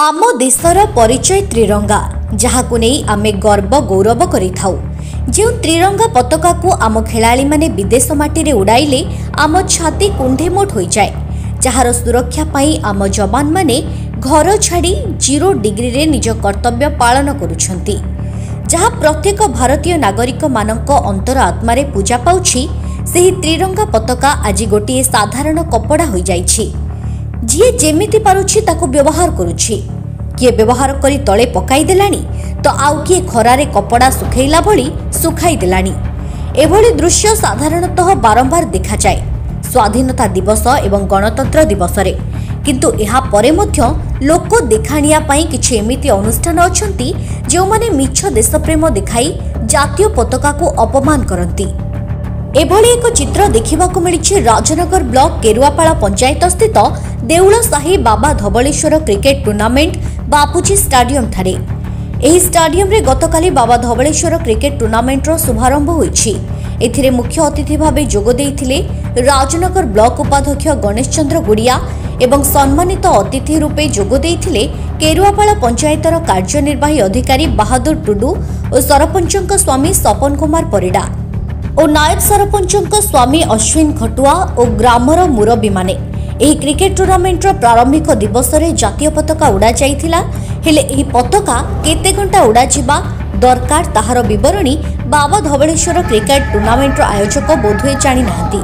आम देशर परिचय त्रिरंगा जहाकु नहीं आमे गर्व गौरव करिथाउ। जो त्रिरंगा पताका को आम खेलाड़ी माने विदेश माटी रे उड़ाइले आम छाती कुंढेमोट हो जाए। जहार सुरक्षा पाई आम जवान माने घर छाड़ी 0 डिग्री रे निज कर्तव्य पालन करुछंती। जहा प्रत्येक भारतीय नागरिक मानक अंतर आत्मा रे पूजा पाउछि सेही त्रिरंगा पताका आज गोटे साधारण कपड़ा हो जाइछि। जी जेमिति पारुछि ताको व्यवहार करुछि। किए व्यवहार करी तले पकाई देलानी तो आउ किए खरारे कपड़ा सुखैला भली सुखाई देलानी। एभली दृश्य साधारणतः बारंबार देखा जाए स्वाधीनता दिवस एवं गणतंत्र दिवस रे। किंतु एहा परे मध्य लोक देखाणिया पाई किछि एमिति अनुष्ठान अछंती जो माने मिछ देशप्रेम देखाई जातीय पताका को अपमान करंती। एभली एक चित्र देखिबाकू मिलिछि राजनगर ब्लॉक केरुआपाड़ा पंचायत स्थित देउल साही बाबा धवलेश्वर क्रिकेट टूर्नामेंट बापूजी स्टाडियम ठारे। एही स्टाडियम रे गतकाली बाबा धवलेश्वर क्रिकेट टूर्नामेंट रो शुभारंभ होईछि। एथिरे मुख्य अतिथि भाबे जोग देइथिले राजनगर ब्लॉक उपाध्यक्ष गणेश चंद्र गुड़िया एवं सम्मानित अतिथि रूपे जोग देइथिले केरुआपाड़ा पंचायतर कार्यनिर्वाही अधिकारी बहादुर टुडू और सरपंचक स्वामी सपन कुमार परिडा और नायक सरपंचक स्वामी अश्विन खटुआ और ग्रामर मुरबी माने। एही क्रिकेट टूर्नामेंट रो प्रारंभिक दिवस रे जातीय पताका उड़ा जाइथिला। हेले एही पताका केते घंटा उड़ा जिबा दरकार ताहार विवरणी बाबा धवलेश्वर क्रिकेट टूर्नामेंट रो आयोजक बोधुए जानि नाहंती।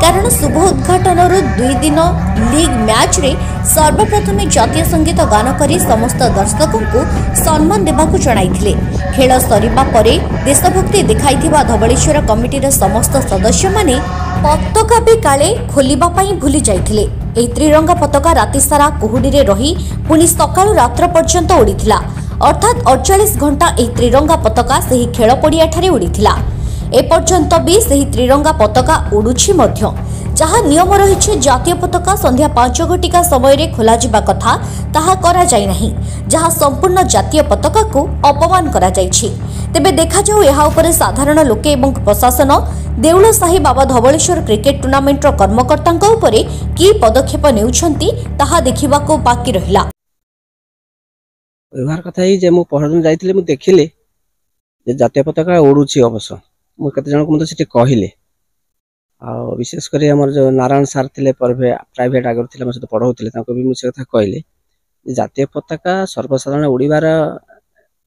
कारण शुभ उद्घाटन रो 2 दिन लीग मैच रे सर्वप्रथमे जातीय संगीत गान करी समस्त दर्शकों को सम्मान देबाकू जणाइथिले। खेल सरिबा परे देशभक्ति देखाइथिबा धवलेश्वर कमिटीर समस्त सदस्य माने पताका भी काले खोलिबा पई भूली जाइथिले। एही त्रिरंगा पताका राति सारा कुहुडी रे रही पुनी सकाळु रात्र पर्यंत उड़ीथिला। अर्थात 48 घंटा एही त्रिरंगा पताका सेही खेल पड़िया ठारे उड़ीथिला। ए पर्यंत भी सेही त्रिरंगा पताका उड़ुछि मध्य। जहा नियम रहिछि जातीय पताका संध्या 5 घटिका समय रे खोला जिबा कथा ताहा करा जाय नाही। जहा संपूर्ण जातीय पताका को अपमान करा जायछि। तेबे देखा जाऊ एहा उपरे साधारण लोके एवं प्रशासन देउल साही बाबा धवलेश्वर क्रिकेट टूर्नामेंट रो कर्मकर्तांक उपरे की पदक्षेप नेउछंती ताहा देखिबाको बाकी रहिला। व्यवहार कथा ही जे मु पहरदिन जाइथिले मु देखिले जे जातीय पताका उड़ुछि। अवश्य मु कते जन को मते सिटी कहिले आ विशेष करी हमर जो नारायण सर थिले प्राइवेट आगर थिले मसे पढौथिले ताको भी मु से कथा कहिले जे जातीय पताका सर्वसाधारण उड़ीबार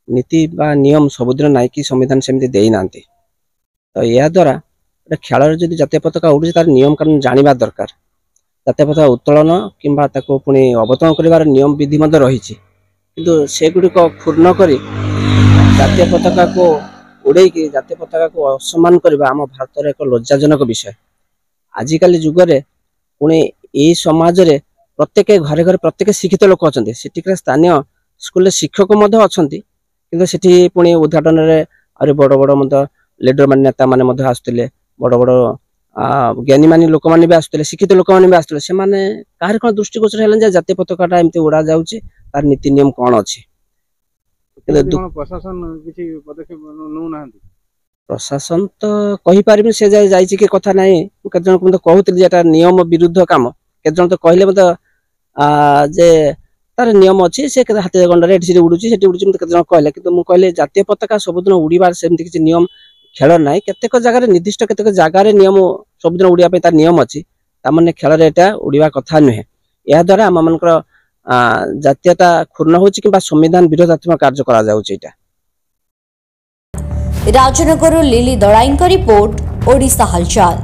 नीति बा नियम सबुदिन नाइ कि संविधान सेमिति देई नांती। तो या द्वारा खेल जदि जातीय पताका उड़ुछि तार नियम कानून जानिबा दरकार। जातीय पताका उत्तोलन किंबा ताको पुनी अवतरण करिवार नियम विधि मध्ये रहिछि। किंतु से गुडी को पूर्ण करी जातीय पताका को उड़े कि जातीय पताका को असम्मान करबा आम भारत रे एक लज्जाजनक विषय। आजिकाली जुग रे पुणी ए समाज रे प्रत्येक घरे घरे प्रत्येक शिक्षित लोक अछंती। सिटिक स्थानीय स्कूल शिक्षक मध्य अछंती। किंतु सिटी पुणी उद्घाटन रे अरे बड़ बड़ मध्य लीडर मान नेता माने मध्य आस्तले बड़ बड़ ज्ञानी मानी लोक माने भी आस्तले शिक्षित लोक माने भी आस्तले। से माने काहर कोन दृष्टिगोचर हेलन जे जातीय पताकाटा एमते उड़ा जाउची तार नीति नियम कोन अछि। प्रशासन किछि पदक्षेप नउ नाहंती। प्रशासन तो कहि पारिबे से जाइछि के कथा नाही। के जन को कहउतिल जेटा नियम विरुद्ध काम के जन तो कहले मते जे तार नियम अछि से हाते गंडरे एठी उडुची सेठी उडुची मते के जन कहले। किंतु मु कहले जातीय पताका सबुदिन उड़ीबार सेमति किछि नियम खेल नाही। केतेक जगह रे निर्दिष्ट केतेक जगह रे नियम सबुदिन उड़िया पे तार नियम अछि। ता माने खेल रे एटा उड़ीबा कथा नहे। या द्वारा हम मानकर जातीयता क्षुण्ण होछि किबा संविधान विरोधात्मक कार्य करा जाउछि। एटा राजनगर लिली दड़ाईंक रिपोर्ट ओडिशा हालचाल।